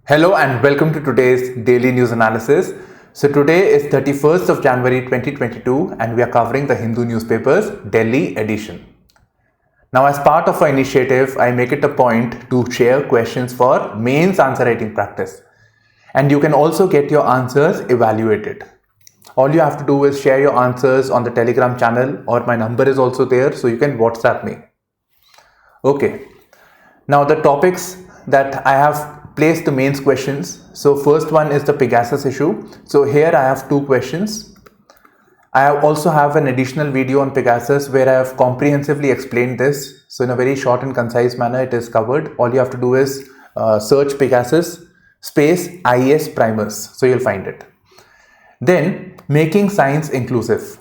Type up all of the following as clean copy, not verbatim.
Hello and welcome to today's daily news analysis. So today is 31st of January 2022 and we are covering the Hindu newspaper's Delhi edition. Now as part of our initiative, I make it a point to share questions for mains answer writing practice. And you can also get your answers evaluated. All you have to do is share your answers on the Telegram channel, or my number is also there, so you can WhatsApp me. Okay. Now the topics that I have placed the mains questions. So first one is the Pegasus issue. So here I have two questions. I also have an additional video on Pegasus where I have comprehensively explained this. So in a very short and concise manner it is covered. All you have to do is search Pegasus space IES primers. So you'll find it. Then making science inclusive.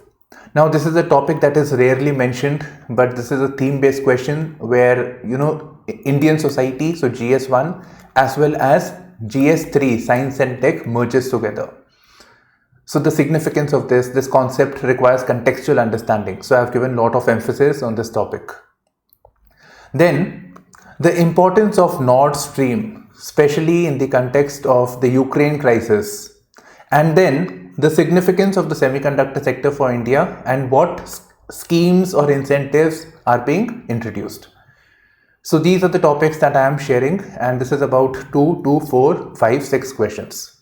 Now this is a topic that is rarely mentioned, but this is a theme-based question where Indian society, so GS1 as well as GS3 science and tech merges together. So the significance of this concept requires contextual understanding. So I've given a lot of emphasis on this topic. Then the importance of Nord Stream, especially in the context of the Ukraine crisis, and then the significance of the semiconductor sector for India and what schemes or incentives are being introduced. So these are the topics that I am sharing, and this is about 6 questions.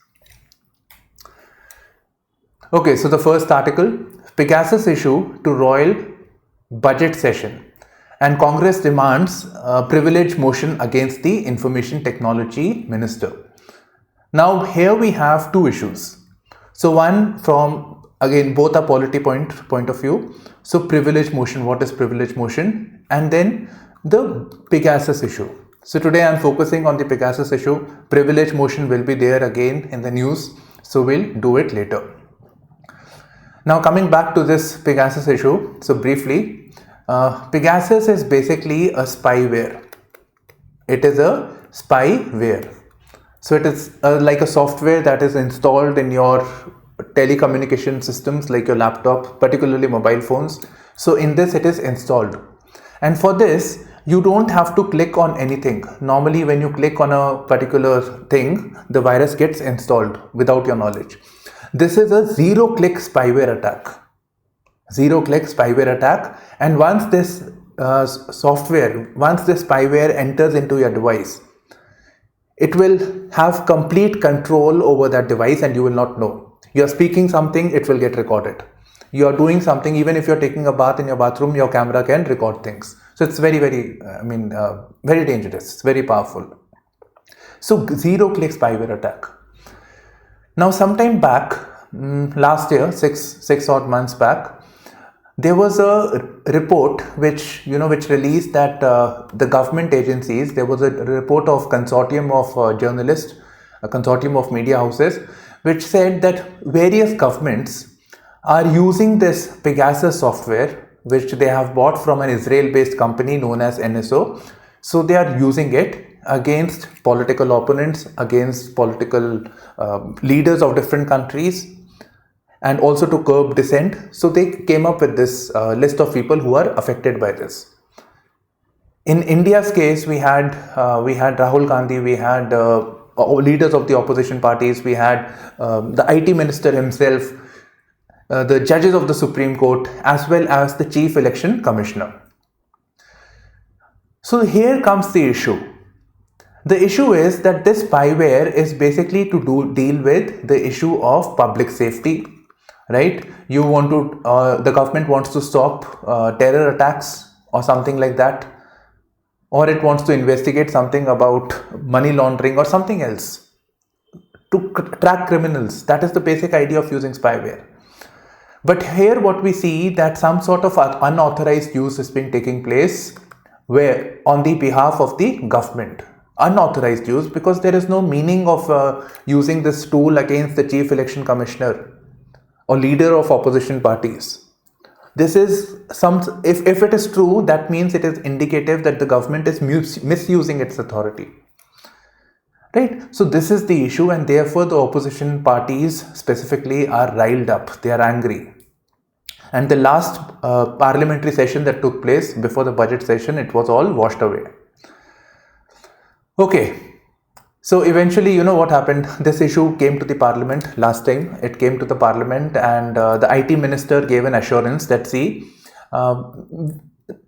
Okay, so the first article, Pegasus issue to royal budget session and Congress demands a privilege motion against the information technology minister. Now here we have two issues. So one from, again, both are polity point of view. So privilege motion, what is privilege motion? And then the Pegasus issue. So today I am focusing on the Pegasus issue. Privilege motion will be there again in the news, so we'll do it later. Now coming back to this Pegasus issue, so briefly, Pegasus is basically a spyware. It is a spyware. So it is like a software that is installed in your telecommunication systems like your laptop, particularly mobile phones. So in this it is installed. And for this, you don't have to click on anything. Normally when you click on a particular thing, the virus gets installed without your knowledge. This is a zero-click spyware attack. Zero-click spyware attack. And once this once this spyware enters into your device, it will have complete control over that device and you will not know. You are speaking something, it will get recorded. You are doing something, even if you are taking a bath in your bathroom, your camera can record things. So it's very dangerous, very powerful. So zero-click spyware attack. Now sometime back, last year, six odd months back, there was a report which released that the government agencies, there was a report of consortium of journalists, a consortium of media houses, which said that various governments are using this Pegasus software, which they have bought from an Israel-based company known as NSO. So they are using it against political opponents, against political leaders of different countries, and also to curb dissent. So they came up with this list of people who are affected by this. In India's case, we had Rahul Gandhi, we had leaders of the opposition parties, we had the IT minister himself, the judges of the Supreme Court, as well as the Chief Election Commissioner. So here comes the issue. The issue is that this spyware is basically to deal with the issue of public safety, right? You want to, the government wants to stop terror attacks or something like that, or it wants to investigate something about money laundering or something else to track criminals. That is the basic idea of using spyware. But here what we see that some sort of unauthorized use has been taking place where on the behalf of the government. Unauthorized use, because there is no meaning of using this tool against the Chief Election Commissioner or leader of opposition parties. This is if it is true, that means it is indicative that the government is misusing its authority. Right? So this is the issue, and therefore the opposition parties specifically are riled up. They are angry. And the last parliamentary session that took place before the budget session, it was all washed away. Okay. So eventually, you know what happened? This issue came to the parliament last time. It came to the parliament, and the IT minister gave an assurance that, see, uh,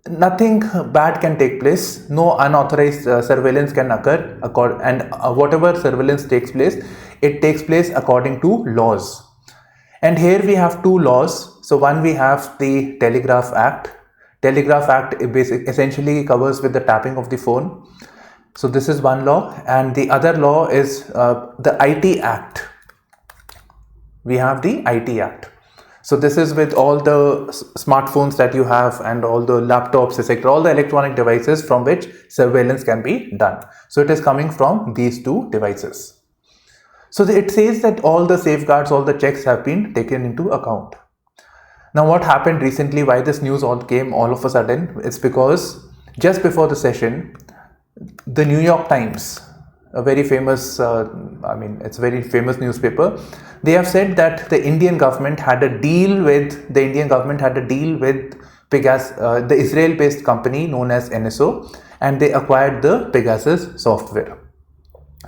nothing bad can take place. No unauthorized surveillance can occur, and whatever surveillance takes place, it takes place according to laws. And here we have two laws. So one, we have the Telegraph Act. Telegraph Act essentially covers with the tapping of the phone. So this is one law, and the other law is the IT Act. We have the IT Act. So this is with all the smartphones that you have and all the laptops, etc., all the electronic devices from which surveillance can be done. So it is coming from these two devices. So it says that all the safeguards, all the checks have been taken into account. Now what happened recently, why this news all came all of a sudden, it's because just before the session, the New York Times, a very famous, it's a very famous newspaper, they have said that the Indian government had a deal with Pegasus, the Israel-based company known as NSO, and they acquired the Pegasus software.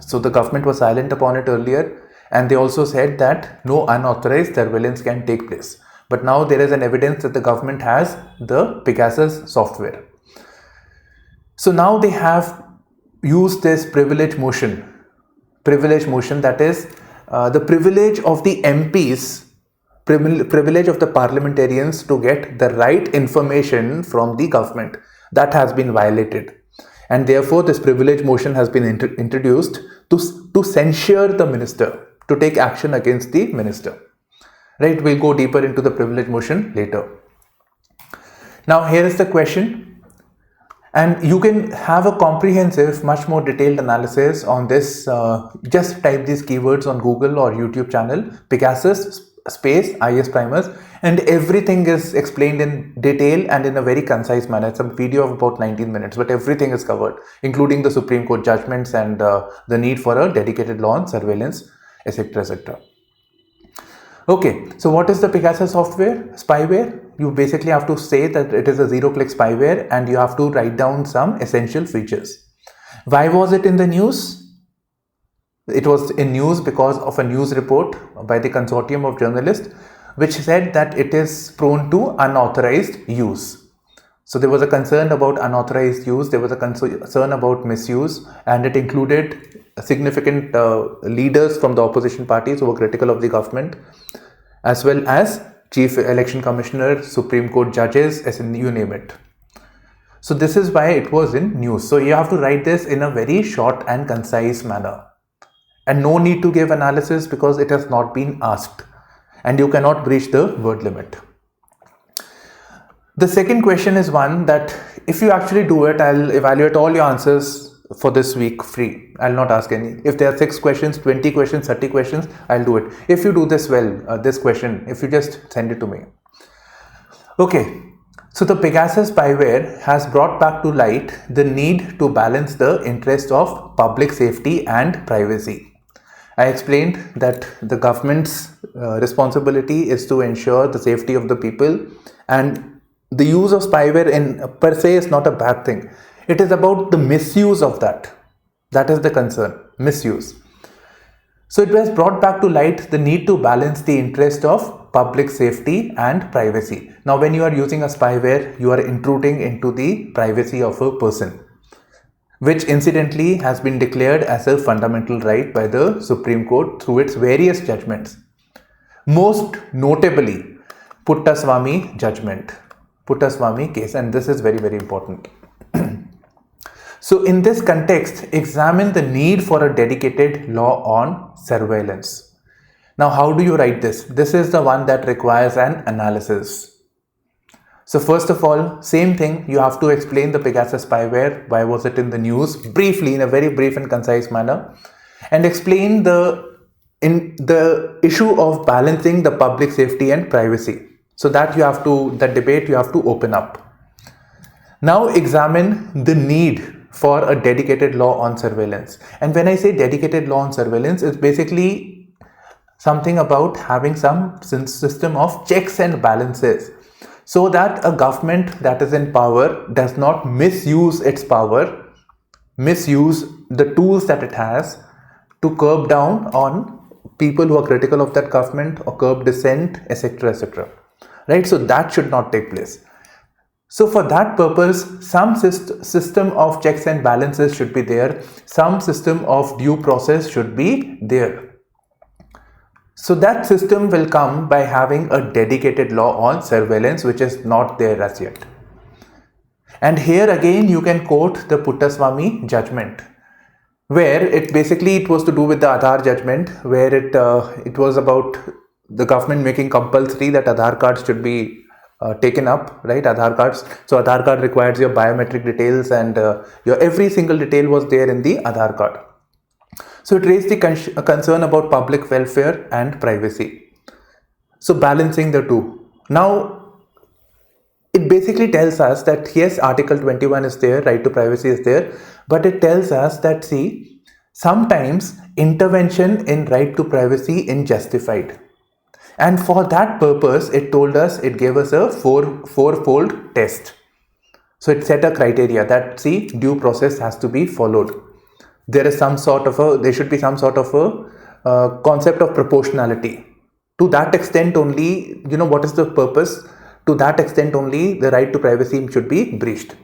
So the government was silent upon it earlier, and they also said that no unauthorized surveillance can take place. But now there is an evidence that the government has the Pegasus software. So now they have used this privilege motion, that is the privilege of the MPs, privilege of the parliamentarians to get the right information from the government, that has been violated. And therefore this privilege motion has been introduced to censure the minister, to take action against the minister. Right, we'll go deeper into the privilege motion later. Now here is the question, and you can have a comprehensive, much more detailed analysis on this. Just type these keywords on Google or YouTube channel, Pegasus space IS primers, and everything is explained in detail and in a very concise manner. It's a video of about 19 minutes, but everything is covered, including the Supreme Court judgments and the need for a dedicated law on surveillance, etc., etc. Okay, so what is the Pegasus software? Spyware. You basically have to say that it is a zero-click spyware, and you have to write down some essential features. Why was it in the news? It was in news because of a news report by the consortium of journalists which said that it is prone to unauthorized use. So there was a concern about unauthorized use, there was a concern about misuse, and it included significant leaders from the opposition parties who were critical of the government, as well as Chief Election Commissioner, Supreme Court judges, you name it. So this is why it was in news. So you have to write this in a very short and concise manner. And no need to give analysis because it has not been asked. And you cannot breach the word limit. The second question is one that if you actually do it, I'll evaluate all your answers for this week free. I'll not ask any. If there are 6 questions, 20 questions, 30 questions, I'll do it. If you do this well, this question, if you just send it to me. Okay. So the Pegasus spyware has brought back to light the need to balance the interest of public safety and privacy. I explained that the government's responsibility is to ensure the safety of the people, and the use of spyware in per se is not a bad thing. It is about the misuse of that. That is the concern, misuse. So it has brought back to light the need to balance the interest of public safety and privacy. Now, when you are using a spyware, you are intruding into the privacy of a person, which incidentally has been declared as a fundamental right by the Supreme Court through its various judgments. Most notably, Puttaswamy judgment, Puttaswamy case, and this is very, very important. So in this context, examine the need for a dedicated law on surveillance. Now, how do you write this? This is the one that requires an analysis. So first of all, same thing, you have to explain the Pegasus spyware, why was it in the news, briefly, in a very brief and concise manner, and explain the issue of balancing the public safety and privacy. So that debate you have to open up. Now examine the need for a dedicated law on surveillance. And when I say dedicated law on surveillance, it's basically something about having some system of checks and balances, so that a government that is in power does not misuse its power, misuse the tools that it has, to curb down on people who are critical of that government or curb dissent, etc., etc. Right? So that should not take place. So for that purpose, some system of checks and balances should be there. Some system of due process should be there. So that system will come by having a dedicated law on surveillance, which is not there as yet. And here again you can quote the Puttaswamy judgment, where it was to do with the Aadhaar judgment, where it was about the government making compulsory that Aadhaar cards should be taken up, right? Aadhaar cards. So Aadhaar card requires your biometric details, and your every single detail was there in the Aadhaar card. So it raised the concern about public welfare and privacy. So balancing the two. Now, it basically tells us that yes, Article 21 is there, right to privacy is there, but it tells us that, see, sometimes intervention in right to privacy is justified. And for that purpose, it gave us a fourfold test. So it set a criteria that, see, due process has to be followed. There should be some sort of a concept of proportionality. To that extent only, what is the purpose? To that extent only, the right to privacy should be breached.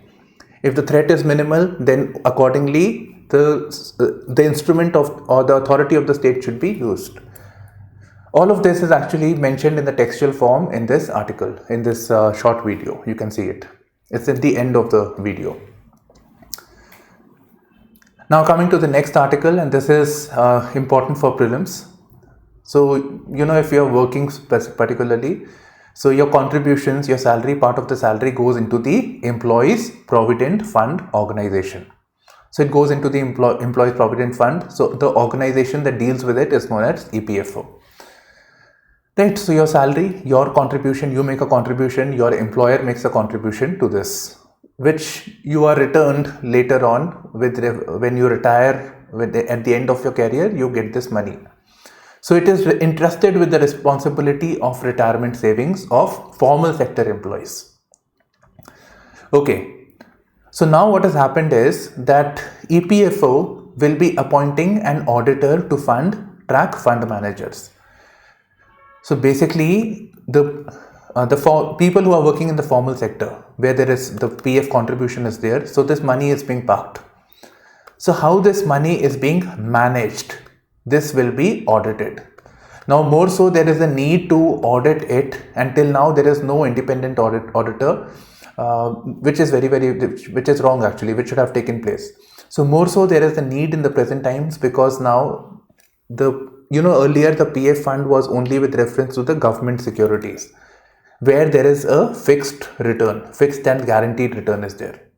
If the threat is minimal, then accordingly, the instrument or the authority of the state should be used. All of this is actually mentioned in the textual form in this article, in this short video. You can see it. It's at the end of the video. Now coming to the next article, and this is important for prelims. So, if you're working particularly, so your contributions, your salary, part of the salary goes into the Employees Provident Fund organization. So it goes into the Employees Provident Fund. So the organization that deals with it is known as EPFO. Right, so your salary, your contribution, you make a contribution, your employer makes a contribution to this, which you are returned later on when you retire. At the end of your career, you get this money. So it is entrusted with the responsibility of retirement savings of formal sector employees. Okay, so now what has happened is that EPFO will be appointing an auditor to track fund managers. So basically, the people who are working in the formal sector, where there is the PF contribution is there, so this money is being parked. So how this money is being managed, this will be audited. Now more so, there is a need to audit it. Until now, there is no independent auditor, which is which is wrong actually, which should have taken place. So more so, there is a need in the present times, because now earlier the PF fund was only with reference to the government securities, where there is a fixed and guaranteed return is there.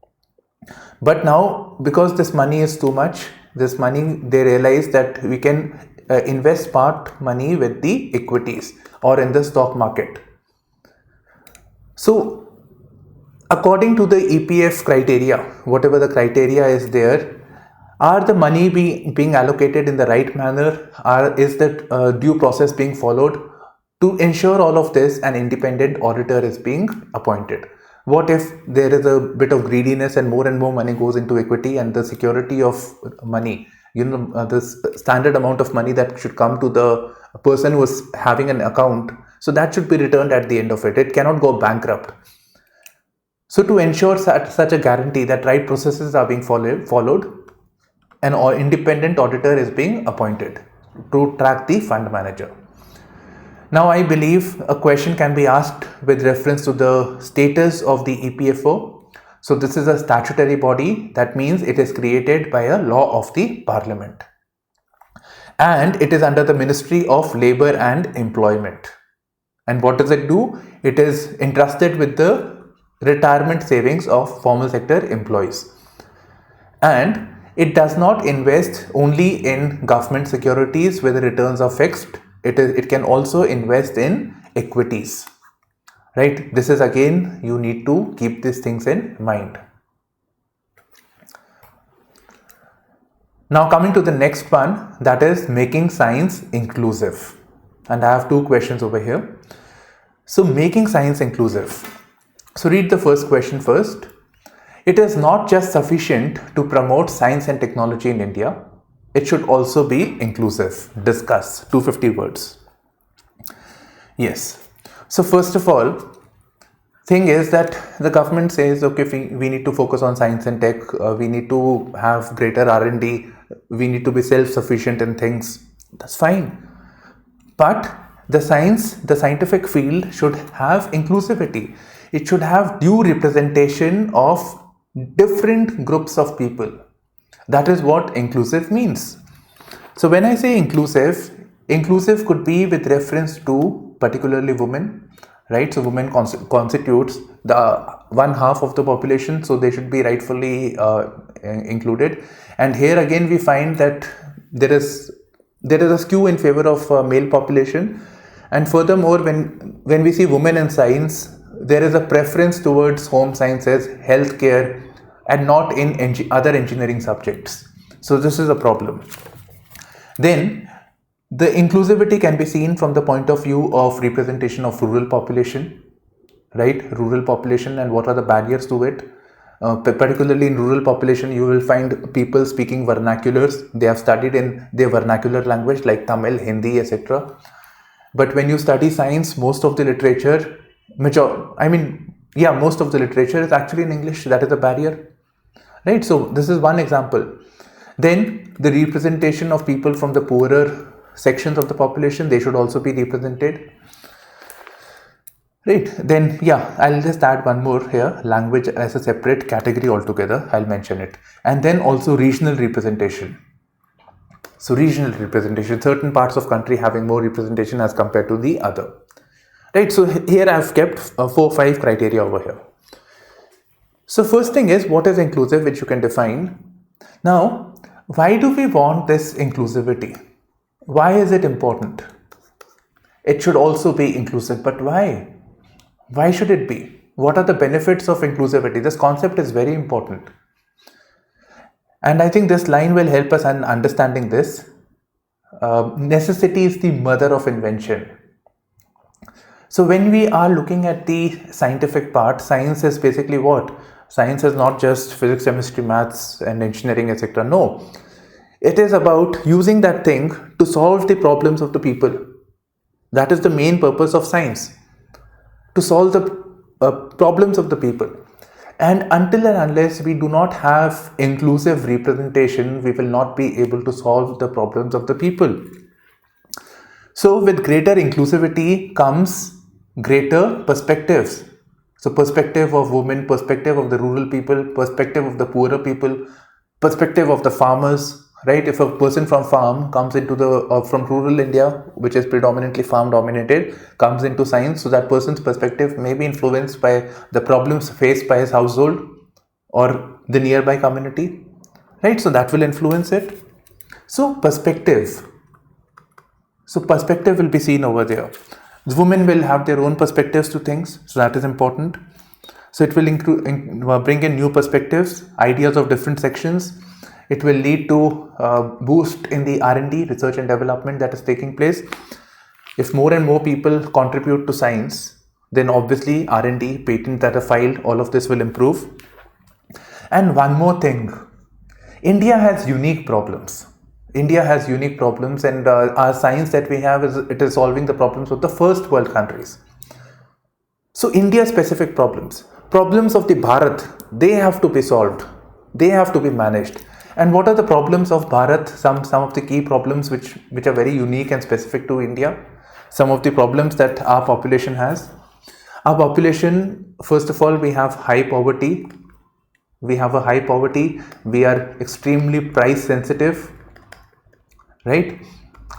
But now, because this money is too much, they realize that we can invest part money with the equities or in the stock market. So according to the EPF criteria, whatever the criteria is there, are the money being allocated in the right manner? Is that due process being followed? To ensure all of this, an independent auditor is being appointed. What if there is a bit of greediness and more money goes into equity, and the security of money, the standard amount of money that should come to the person who is having an account, so that should be returned at the end of it. It cannot go bankrupt. So to ensure such a guarantee that right processes are being followed, an independent auditor is being appointed to track the fund manager. Now I believe a question can be asked with reference to the status of the EPFO. So this is a statutory body. That means it is created by a law of the Parliament. And it is under the Ministry of Labour and Employment. And what does it do? It is entrusted with the retirement savings of formal sector employees. And it does not invest only in government securities where the returns are fixed. It can also invest in equities, right? This is again, you need to keep these things in mind. Now coming to the next one, that is making science inclusive. And I have two questions over here. So making science inclusive. So read the first question first. It is not just sufficient to promote science and technology in India. it should also be inclusive. Discuss, 250 words. Yes. So first of all, thing is that the government says, okay, we need to focus on science and tech, we need to have greater R&D, we need to be self-sufficient in things. That's fine. But the scientific field should have inclusivity. It should have due representation of different groups of people. That is what inclusive means. So when I say inclusive could be with reference to particularly women, right? So women constitutes the one half of the population, so they should be rightfully included. And here again we find that there is a skew in favor of male population. And furthermore, when we see women in science, there is a preference towards home sciences, healthcare, and not in other engineering subjects. So this is a problem. Then the inclusivity can be seen from the point of view of representation of rural population, right? Rural population, and what are the barriers to it. Particularly in rural population, you will find people speaking vernaculars. They have studied in their vernacular language like Tamil, Hindi, etc. But when you study science, most of the literature, most of the literature is actually in English. That is a barrier, right? So this is one example. Then the representation of people from the poorer sections of the population, they should also be represented, right? Then I'll just add one more here, language as a separate category altogether. I'll mention it. And then also regional representation. So regional representation, certain parts of country having more representation as compared to the other, right? So here I've kept 4-5 criteria over here. So first thing is, what is inclusive, which you can define. Now, why do we want this inclusivity? Why is it important? It should also be inclusive, but why? Why should it be? What are the benefits of inclusivity? This concept is very important. And I think this line will help us in understanding this. Necessity is the mother of invention. So when we are looking at the scientific part, science is basically what? Science is not just physics, chemistry, maths, and engineering, etc. No. It is about using that thing to solve the problems of the people. That is the main purpose of science, to solve the problems of the people. And until and unless we do not have inclusive representation, we will not be able to solve the problems of the people. So with greater inclusivity comes greater perspectives. So perspective of women, perspective of the rural people, perspective of the poorer people, perspective of the farmers, right? If a person from farm comes into from rural India, which is predominantly farm dominated, comes into science, so that person's perspective may be influenced by the problems faced by his household or the nearby community, right? So that will influence it. So perspective will be seen over there. The women will have their own perspectives to things, so that is important. So it will bring in new perspectives, ideas of different sections. It will lead to boost in the R&D, research and development, that is taking place. If more and more people contribute to science, then obviously R&D, patents that are filed, all of this will improve. And one more thing, India has unique problems. And our science that we have is solving the problems of the first world countries. So India specific problems of the Bharat, they have to be solved. They have to be managed. And what are the problems of Bharat? Some of the key problems which are very unique and specific to India. Some of the problems that our population has. Our population, first of all, we have high poverty. We are extremely price sensitive, right?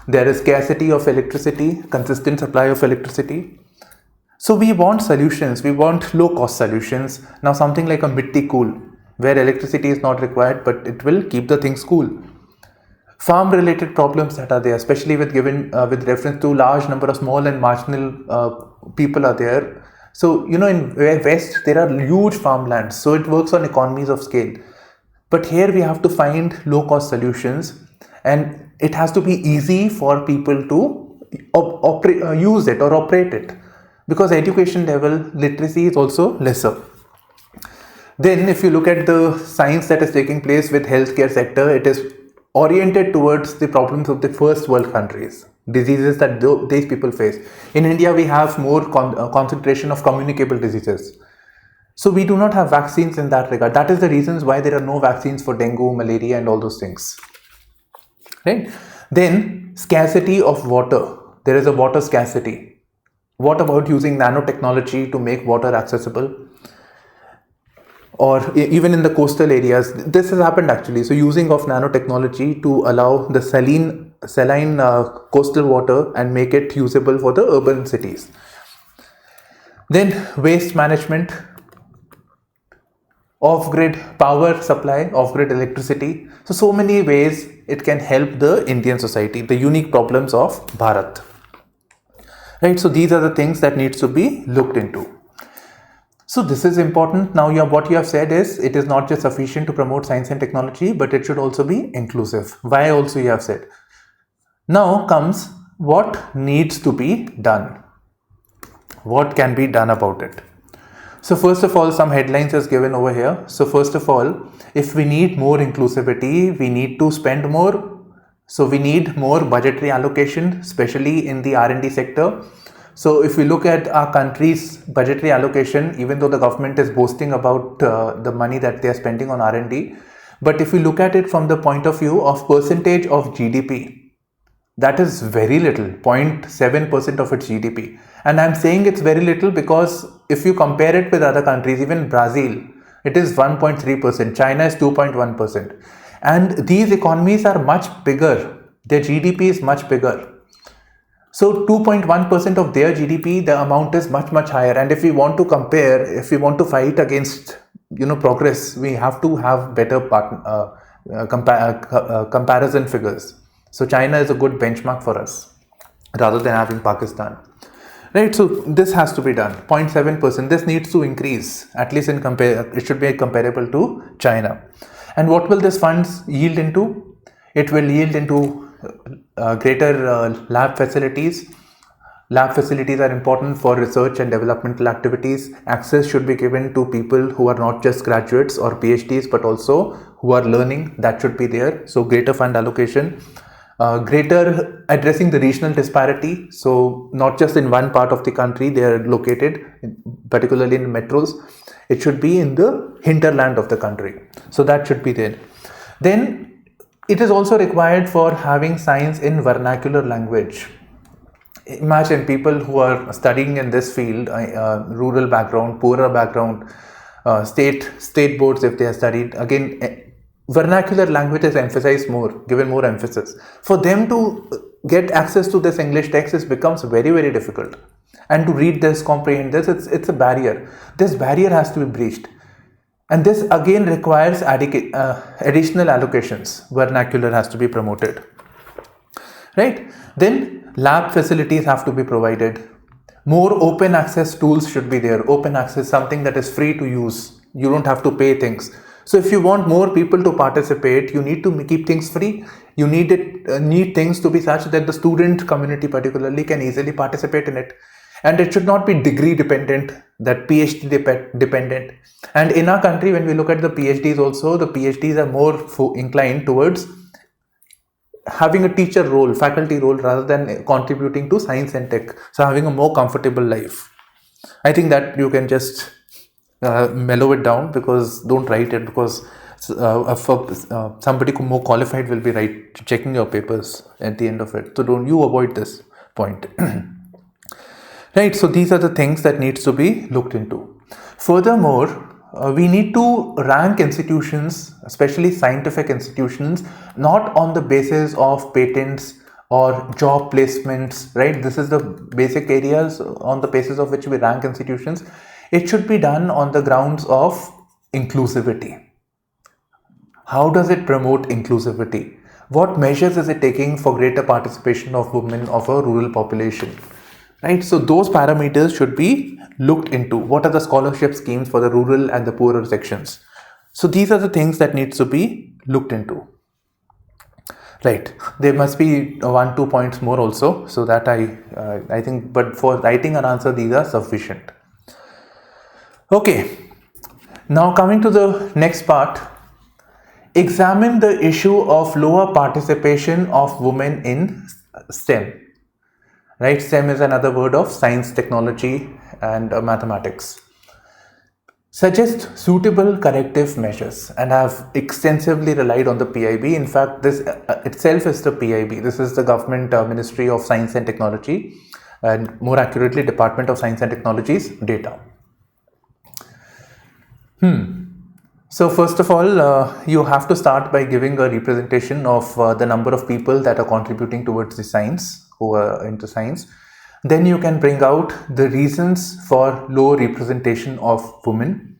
There is scarcity of electricity, consistent supply of electricity. So we want solutions. We want low cost solutions. Now something like a mitti cool, where electricity is not required, but it will keep the things cool. Farm related problems that are there, especially with reference to large number of small and marginal people are there. So, in West, there are huge farmlands. So it works on economies of scale. But here we have to find low cost solutions, and it has to be easy for people to use it or operate it, because education level, literacy is also lesser. Then if you look at the science that is taking place with healthcare sector, it is oriented towards the problems of the first world countries, diseases that these people face. In India, we have more concentration of communicable diseases. So we do not have vaccines in that regard. That is the reasons why there are no vaccines for dengue, malaria, and all those things. Right? Then scarcity of water. There is a water scarcity. What about using nanotechnology to make water accessible? Or even in the coastal areas, this has happened actually. So using of nanotechnology to allow the saline coastal water and make it usable for the urban cities. Then waste management, off-grid power supply, off-grid electricity. So many ways it can help the Indian society, the unique problems of Bharat. Right, so these are the things that needs to be looked into. So this is important. Now what you have said is it is not just sufficient to promote science and technology, but it should also be inclusive. Why also you have said. Now comes what needs to be done. What can be done about it? So first of all, some headlines is given over here. So first of all, if we need more inclusivity, we need to spend more. So we need more budgetary allocation, especially in the R&D sector. So if we look at our country's budgetary allocation, even though the government is boasting about the money that they are spending on R&D, but if we look at it from the point of view of percentage of GDP, that is very little, 0.7% of its GDP. And I'm saying it's very little because if you compare it with other countries, even Brazil, it is 1.3%, China is 2.1%. And these economies are much bigger, their GDP is much bigger. So 2.1% of their GDP, the amount is much, much higher. And if we want to compare, if we want to fight against, progress, we have to have better comparison figures. So China is a good benchmark for us rather than having Pakistan. Right, so this has to be done, 0.7%. This needs to increase, at least it should be comparable to China. And what will this funds yield into? It will yield into greater lab facilities. Lab facilities are important for research and developmental activities. Access should be given to people who are not just graduates or PhDs, but also who are learning. That should be there. So greater fund allocation. Greater addressing the regional disparity. So not just in one part of the country they are located, particularly in metros. It should be in the hinterland of the country. So that should be there. Then it is also required for having science in vernacular language. Imagine people who are studying in this field, rural background, poorer background, state boards if they are studied, again vernacular language is emphasized more, given more emphasis. For them to get access to this English text, it becomes very, very difficult. And to read this, comprehend this, it's a barrier. This barrier has to be breached. And this again requires additional allocations. Vernacular has to be promoted. Right? Then lab facilities have to be provided. More open access tools should be there. Open access, something that is free to use. You don't have to pay things. So if you want more people to participate, you need to keep things free. You need things to be such that the student community particularly can easily participate in it. And it should not be degree dependent, that PhD dependent. And in our country, when we look at the PhDs also, the PhDs are more inclined towards having a teacher role, faculty role, rather than contributing to science and tech. So having a more comfortable life. I think that you can just mellow it down, because don't write it, because somebody more qualified will be checking your papers at the end of it. So don't you avoid this point. Right, so these are the things that needs to be looked into. Furthermore, we need to rank institutions, especially scientific institutions, not on the basis of patents or job placements, right? This is the basic areas on the basis of which we rank institutions. It should be done on the grounds of inclusivity. How does it promote inclusivity? What measures is it taking for greater participation of women of a rural population? Right, so those parameters should be looked into. What are the scholarship schemes for the rural and the poorer sections? So these are the things that needs to be looked into. Right, there must be 1-2 points more also, so that I think, but for writing an answer, these are sufficient. Okay, now coming to the next part. examine the issue of lower participation of women in STEM. Right? STEM is another word of science, technology, and mathematics. Suggest suitable corrective measures, and have extensively relied on the PIB. In fact, this itself is the PIB. This is the Government Ministry of Science and Technology, and more accurately, Department of Science and Technology's data. So first of all, you have to start by giving a representation of the number of people that are contributing towards the science, who are into science. Then you can bring out the reasons for low representation of women.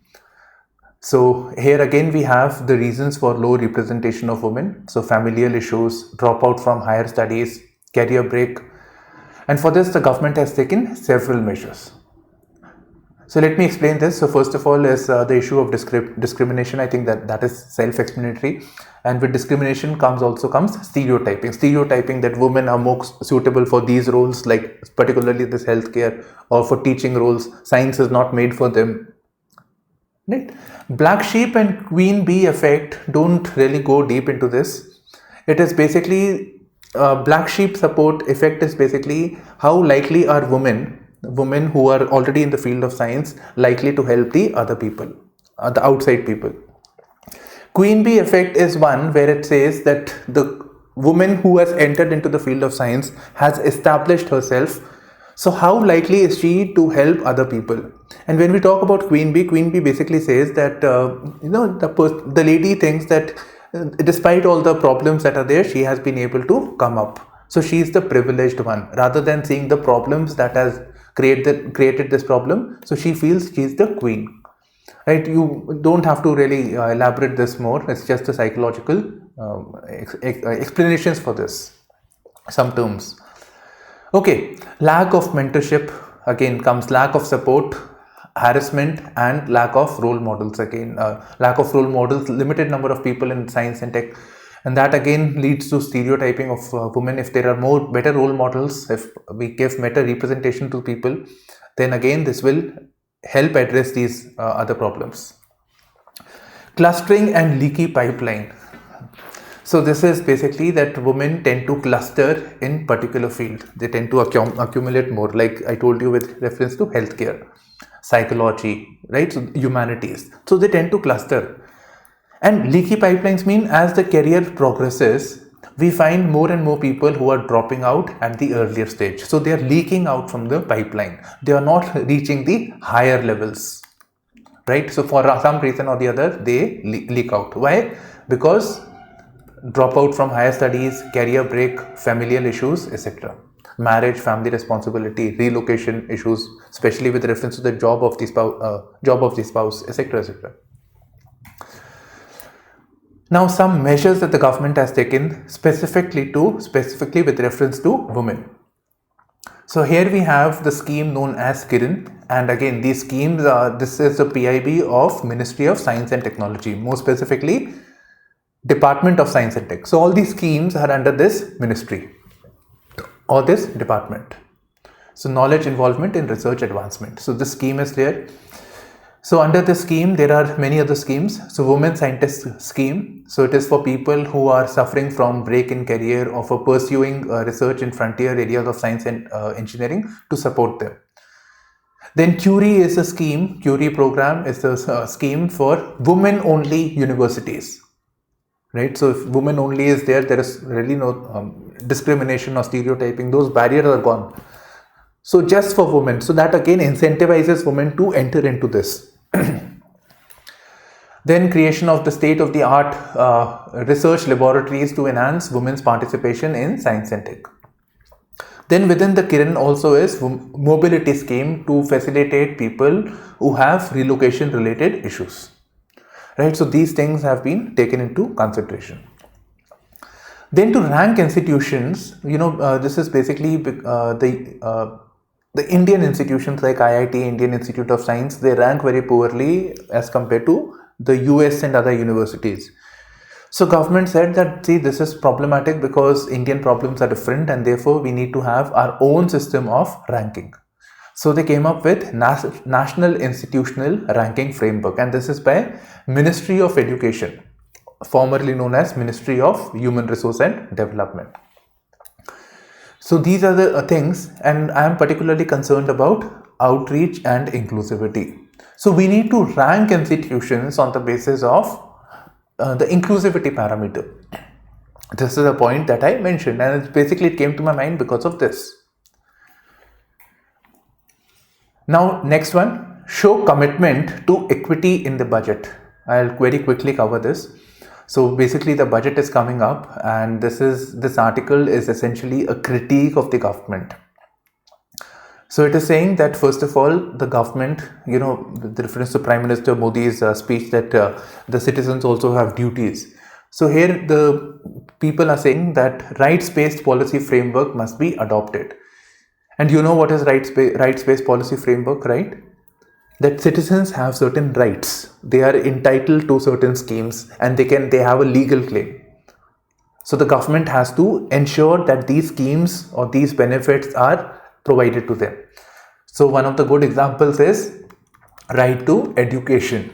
So here again we have the reasons for low representation of women. So familial issues, dropout from higher studies, career break. And for this the government has taken several measures. So let me explain this. So first of all is the issue of discrimination. I think that is self-explanatory. And with discrimination also comes stereotyping. Stereotyping that women are more suitable for these roles, like particularly this healthcare, or for teaching roles. Science is not made for them. Right? Black sheep and queen bee effect don't really go deep into this. It is basically black sheep support effect is basically how likely are women who are already in the field of science likely to help the other people, the outside people. Queen bee effect is one where it says that the woman who has entered into the field of science has established herself. So how likely is she to help other people? And when we talk about queen bee basically says that the lady thinks that despite all the problems that are there, she has been able to come up. So she is the privileged one, rather than seeing the problems that has created this problem. So she feels she is the queen. Right? You don't have to really elaborate this more. It's just a psychological explanations for this, some terms. Okay, lack of mentorship, again comes lack of support, harassment, and lack of role models. Again, lack of role models, limited number of people in science and tech, and that again leads to stereotyping of women. If there are better role models, if we give better representation to people, then again this will help address these other problems. Clustering and leaky pipeline. So this is basically that women tend to cluster in particular field. They tend to accumulate more, like I told you with reference to healthcare, psychology, right? So humanities. So they tend to cluster. And leaky pipelines mean as the career progresses, we find more and more people who are dropping out at the earlier stage. So they are leaking out from the pipeline. They are not reaching the higher levels, right? So for some reason or the other, they leak out. Why? Because dropout from higher studies, career break, familial issues, etc. Marriage, family responsibility, relocation issues, especially with reference to the job of the spouse, etc., etc. Now, some measures that the government has taken specifically with reference to women. So here we have the scheme known as Kiran, and again these schemes this is the PIB of Ministry of Science and Technology, more specifically Department of Science and Tech. So all these schemes are under this ministry or this department. So knowledge involvement in research advancement. So this scheme is there. So under this scheme, there are many other schemes. So Women Scientist Scheme. So it is for people who are suffering from break in career or for pursuing research in frontier areas of science and engineering, to support them. Then Curie is a scheme. Curie program is a scheme for women only universities. Right? So if women only is there is really no discrimination or stereotyping. Those barriers are gone. So just for women. So that again incentivizes women to enter into this. Then creation of the state-of-the-art research laboratories to enhance women's participation in science and tech. Then within the Kiran also is mobility scheme to facilitate people who have relocation related issues. Right, so these things have been taken into consideration. Then to rank institutions, this is basically the Indian institutions like IIT, Indian Institute of Science, they rank very poorly as compared to the US and other universities. So government said that, see, this is problematic because Indian problems are different and therefore we need to have our own system of ranking. So they came up with National Institutional Ranking Framework, and this is by Ministry of Education. formerly known as Ministry of Human Resource and Development. So these are the things, and I am particularly concerned about outreach and inclusivity. So we need to rank institutions on the basis of the inclusivity parameter. This is a point that I mentioned, and it came to my mind because of this. Now, next one, show commitment to equity in the budget. I'll very quickly cover this. So basically the budget is coming up, and this article is essentially a critique of the government. So it is saying that first of all, the government, the reference to Prime Minister Modi's speech that the citizens also have duties. So here the people are saying that rights-based policy framework must be adopted. And you know what is rights-based policy framework, right? That citizens have certain rights. They are entitled to certain schemes, and they have a legal claim. So the government has to ensure that these schemes or these benefits are provided to them. So one of the good examples is right to education.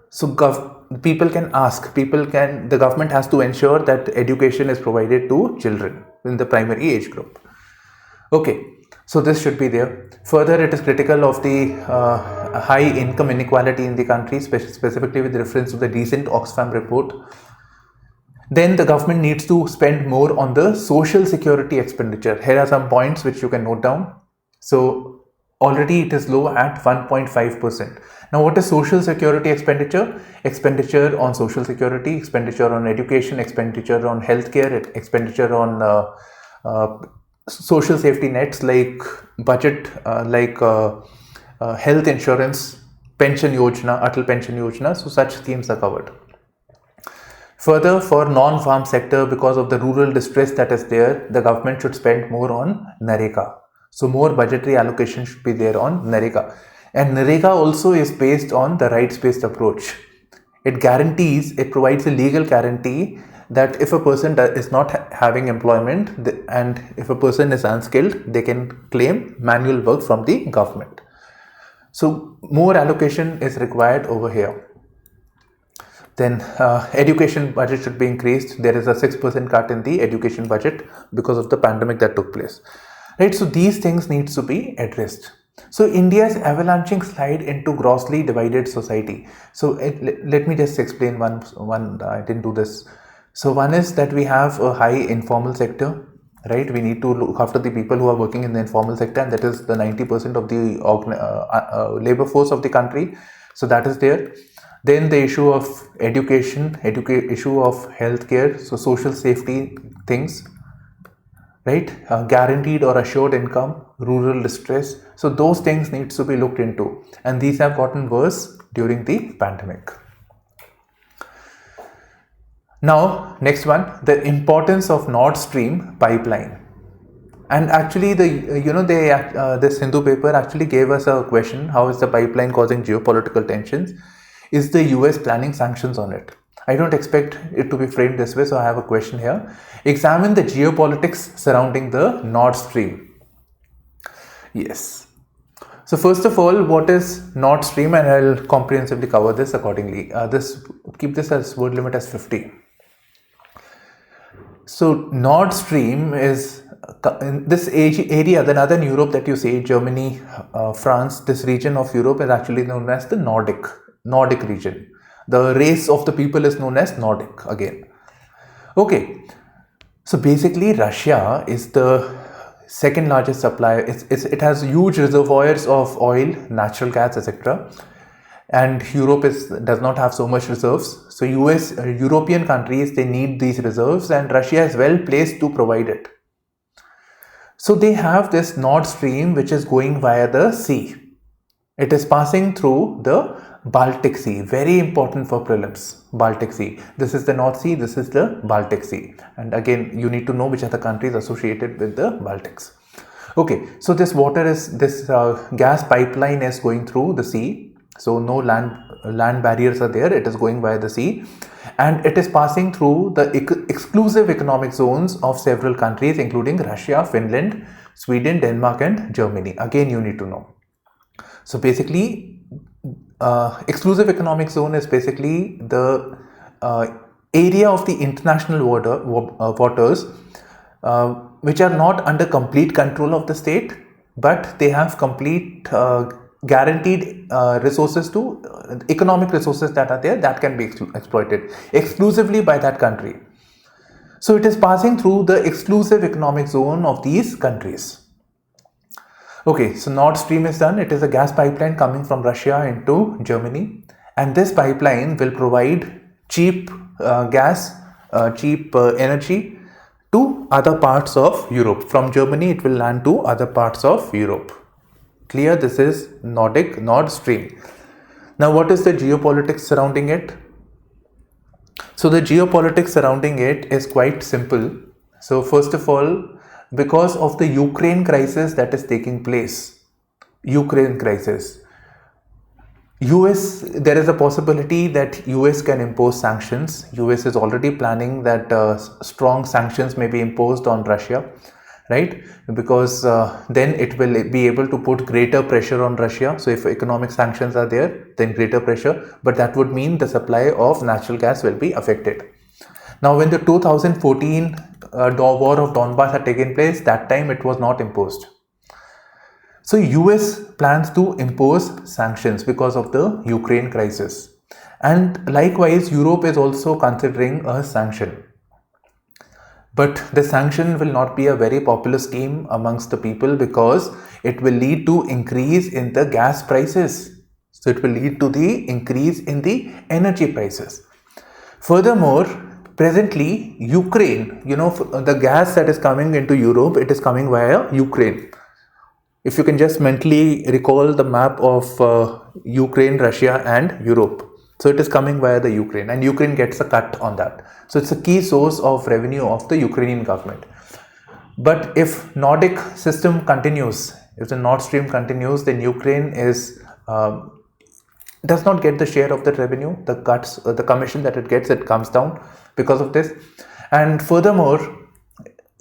So the government has to ensure that education is provided to children in the primary age group. Okay, so this should be there. Further, it is critical of the high income inequality in the country, specifically with reference to the recent Oxfam report. Then the government needs to spend more on the social security expenditure. Here are some points which you can note down. So already it is low at 1.5%. Now what is social security expenditure? Expenditure on social security, expenditure on education, expenditure on healthcare, expenditure on social safety nets like budget, health insurance, pension yojana, Atal pension yojana. So such schemes are covered. Further, for non-farm sector, because of the rural distress that is there, the government should spend more on NREGA. So more budgetary allocation should be there on NREGA. And NREGA also is based on the rights-based approach. It provides a legal guarantee that if a person is not having employment and if a person is unskilled, they can claim manual work from the government. So more allocation is required over here. Then education budget should be increased. There is a 6% cut in the education budget because of the pandemic that took place. Right, so these things needs to be addressed. So India's avalanching slide into grossly divided society. So let me just explain one. I didn't do this. So one is that we have a high informal sector, right? We need to look after the people who are working in the informal sector, and that is the 90% of the labor force of the country. So that is there. Then the issue of education, issue of healthcare, so social safety things, right? Guaranteed or assured income, rural distress. So those things needs to be looked into, and these have gotten worse during the pandemic. Now, next one, the importance of Nord Stream pipeline. And actually, this Hindu paper actually gave us a question: how is the pipeline causing geopolitical tensions? Is the US planning sanctions on it? I don't expect it to be framed this way, so I have a question here. Examine the geopolitics surrounding the Nord Stream. Yes. So first of all, what is Nord Stream? And I'll comprehensively cover this accordingly. Keep this as word limit as 50. So Nord Stream is in this area, the northern Europe that you see, Germany, France, this region of Europe is actually known as the Nordic region. The race of the people is known as Nordic again. Okay, so basically Russia is the second largest supplier. It has huge reservoirs of oil, natural gas, etc. And Europe does not have so much reserves. So European countries, they need these reserves, and Russia is well placed to provide it. So they have this Nord Stream which is going via the sea. It is passing through the Baltic Sea, very important for prelims. Baltic Sea. This is the North Sea, this is the Baltic Sea. And again, you need to know which are the countries associated with the Baltics. Okay, so this gas pipeline is going through the sea. So no land barriers are there. It is going via the sea, and it is passing through the exclusive economic zones of several countries, including Russia, Finland, Sweden, Denmark, and Germany. Again, you need to know. So basically, exclusive economic zone is basically the area of the international waters which are not under complete control of the state, but they have complete guaranteed resources to economic resources that are there that can be exploited exclusively by that country. So it is passing through the exclusive economic zone of these countries. Okay, so Nord Stream is done. It is a gas pipeline coming from Russia into Germany, and this pipeline will provide cheap cheap energy to other parts of Europe. From Germany, it will land to other parts of Europe. Clear? This is Nord Stream. Now, what is the geopolitics surrounding it? So the geopolitics surrounding it is quite simple. So first of all, because of the Ukraine crisis that is taking place, Ukraine crisis, US, there is a possibility that US can impose sanctions. US is already planning that strong sanctions may be imposed on Russia, right? Because then it will be able to put greater pressure on Russia. So if economic sanctions are there, then greater pressure, but that would mean the supply of natural gas will be affected. Now, when the 2014 war of Donbass had taken place, that time it was not imposed. So US plans to impose sanctions because of the Ukraine crisis. And likewise, Europe is also considering a sanction. But the sanction will not be a very popular scheme amongst the people because it will lead to increase in the gas prices. So it will lead to the increase in the energy prices. Furthermore, presently, Ukraine, the gas that is coming into Europe, it is coming via Ukraine. If you can just mentally recall the map of Ukraine, Russia and Europe. So it is coming via the Ukraine, and Ukraine gets a cut on that. So it's a key source of revenue of the Ukrainian government. But if Nordic system continues, if the Nord Stream continues, then Ukraine does not get the share of that revenue. The cuts, the commission that it gets, it comes down because of this. And furthermore,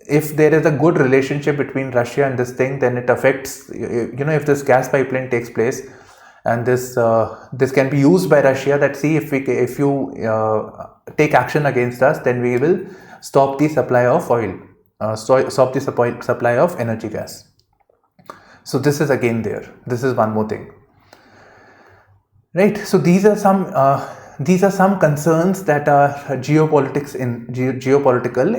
if there is a good relationship between Russia and this thing, then it affects, if this gas pipeline takes place, and this can be used by Russia, that see, if you take action against us, then we will stop the supply of oil, stop the supply of energy gas. So this is again there. This is one more thing, right? So these are some concerns that are geopolitical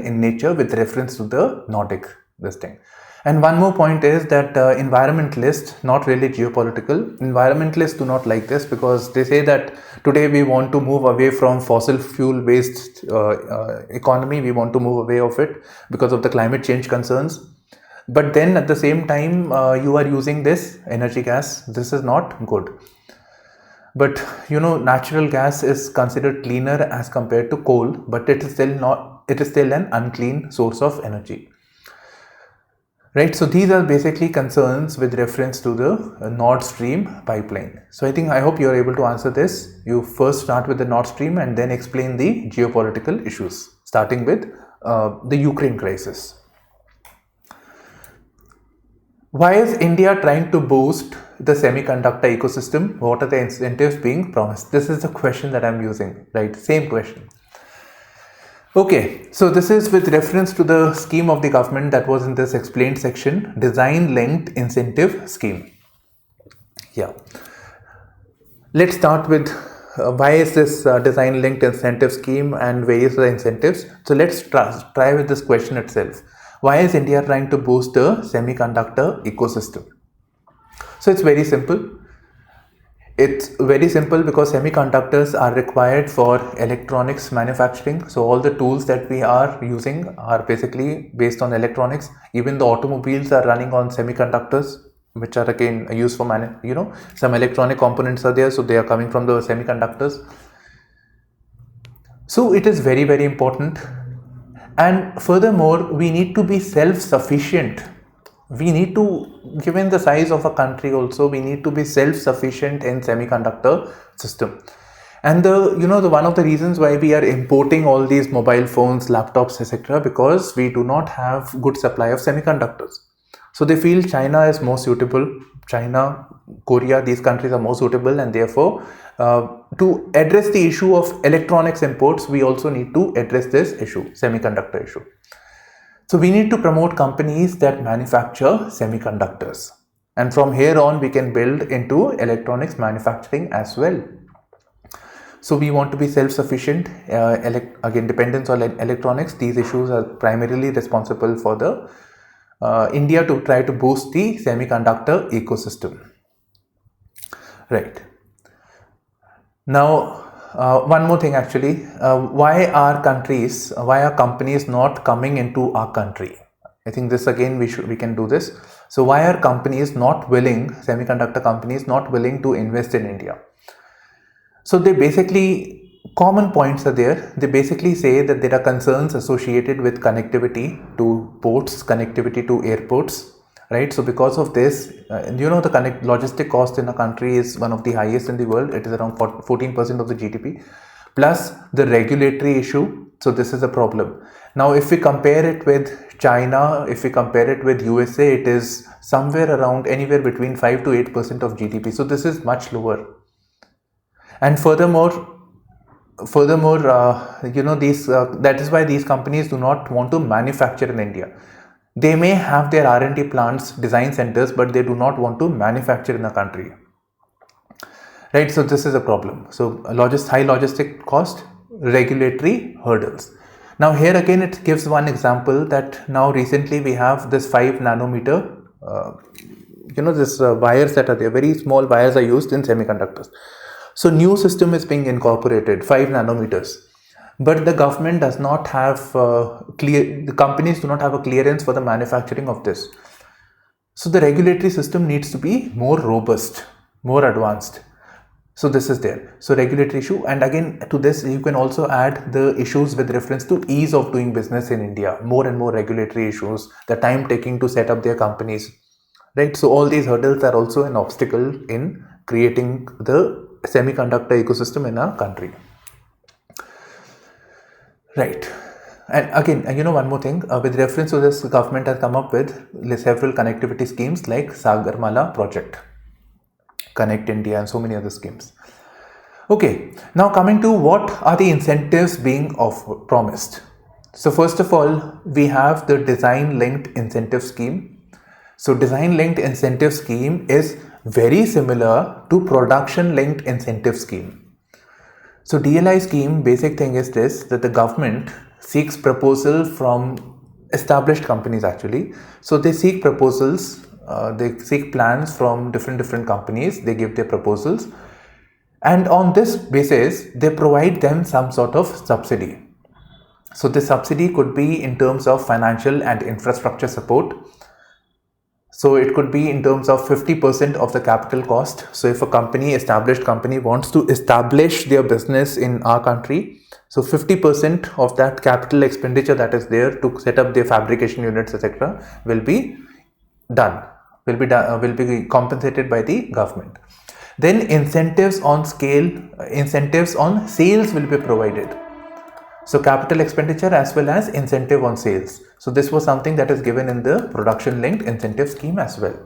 in nature with reference to the Nordic this thing. And one more point is that environmentalists, not really geopolitical, environmentalists do not like this because they say that today we want to move away from fossil fuel based economy. We want to move away of it because of the climate change concerns. But then at the same time, you are using this energy gas. This is not good. But natural gas is considered cleaner as compared to coal, but it is still an unclean source of energy. Right, so these are basically concerns with reference to the Nord Stream pipeline. So I hope you are able to answer this. You first start with the Nord Stream and then explain the geopolitical issues, starting with the Ukraine crisis. Why is India trying to boost the semiconductor ecosystem? What are the incentives being promised? This is the question that I'm using, right? Same question. Okay, so this is with reference to the scheme of the government that was in this explained section, design linked incentive scheme. Yeah. Let's start with why is this design linked incentive scheme and various other incentives. So let's try with this question itself. Why is India trying to boost the semiconductor ecosystem? So it's very simple. It's very simple because semiconductors are required for electronics manufacturing. So all the tools that we are using are basically based on electronics. Even the automobiles are running on semiconductors, which are again used for some electronic components are there. So they are coming from the semiconductors. So it is very, very important. And furthermore, we need to be self-sufficient. We need to, given the size of a country also, we need to be self-sufficient in semiconductor system. And the one of the reasons why we are importing all these mobile phones, laptops, etc., because we do not have good supply of semiconductors. So they feel China is more suitable. China, Korea, these countries are more suitable, and therefore To address the issue of electronics imports, we also need to address this issue, semiconductor issue. So we need to promote companies that manufacture semiconductors. And from here on, we can build into electronics manufacturing as well. So we want to be self-sufficient. Again, dependence on electronics. These issues are primarily responsible for the India to try to boost the semiconductor ecosystem. Right. Now, one more thing actually, why are companies not coming into our country? I think this again we can do this. So why are semiconductor companies not willing to invest in India? So they basically, common points are there. They basically say that there are concerns associated with connectivity to ports, connectivity to airports. Right, so because of this, the logistic cost in a country is one of the highest in the world. It is around 14% of the GDP, plus the regulatory issue. So this is a problem. Now, if we compare it with China, if we compare it with USA, it is somewhere around anywhere between 5 to 8% of GDP. So this is much lower. And furthermore, that is why these companies do not want to manufacture in India. They may have their R&D plants, design centers, but they do not want to manufacture in the country. Right, so this is a problem. So high logistic cost, regulatory hurdles. Now here again it gives one example that now recently we have this 5 nanometer, wires that are there, very small wires are used in semiconductors. So new system is being incorporated, 5 nanometers. But the government does not have the companies do not have a clearance for the manufacturing of this. So the regulatory system needs to be more robust, more advanced. So this is there. So regulatory issue, and again to this you can also add the issues with reference to ease of doing business in India. More and more regulatory issues, the time taking to set up their companies. Right. So all these hurdles are also an obstacle in creating the semiconductor ecosystem in our country. Right. And again, one more thing, with reference to this, government has come up with several connectivity schemes like Sagarmala project, Connect India, and so many other schemes. Okay, now coming to what are the incentives being promised. So first of all, we have the design linked incentive scheme. So design linked incentive scheme is very similar to production linked incentive scheme. So DLI scheme, basic thing is this, that the government seeks proposal from established companies actually. So they seek proposals, they seek plans from different companies, they give their proposals, and on this basis they provide them some sort of subsidy. So the subsidy could be in terms of financial and infrastructure support. So it could be in terms of 50% of the capital cost. So if a established company wants to establish their business in our country, so 50% of that capital expenditure that is there to set up their fabrication units, etc., will be compensated by the government. Then incentives on sales will be provided. So capital expenditure as well as incentive on sales. So this was something that is given in the production linked incentive scheme as well.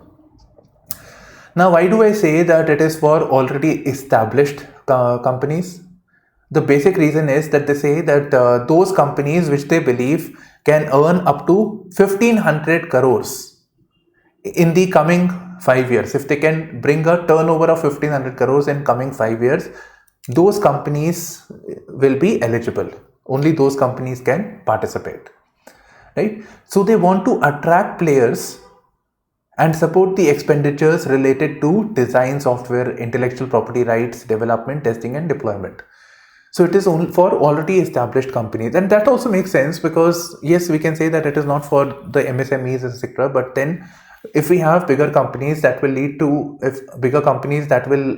Now, why do I say that it is for already established companies? The basic reason is that they say that those companies which they believe can earn up to 1500 crores in the coming 5 years. If they can bring a turnover of 1500 crores in coming 5 years, those companies will be eligible. Only those companies can participate, right? So they want to attract players and support the expenditures related to design, software, intellectual property rights, development, testing and deployment. So it is only for already established companies, and that also makes sense because yes, we can say that it is not for the MSMEs, etc. But then if we have bigger companies, that will lead to that will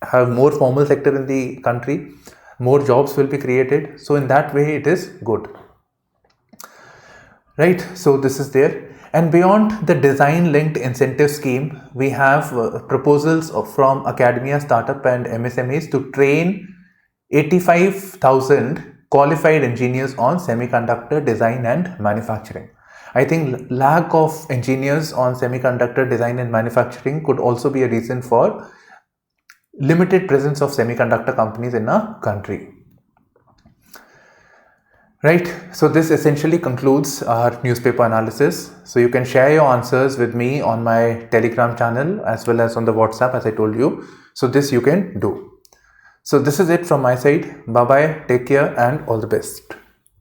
have more formal sector in the country, more jobs will be created. So in that way it is good, right? So this is there. And beyond the design linked incentive scheme, we have proposals from academia, startup and MSMEs to train 85,000 qualified engineers on semiconductor design and manufacturing. I think lack of engineers on semiconductor design and manufacturing could also be a reason for limited presence of semiconductor companies in a country. Right, so this essentially concludes our newspaper analysis. So you can share your answers with me on my Telegram channel as well as on the WhatsApp, as I told you. So this you can do. So this is it from my side. Bye bye, take care, and all the best.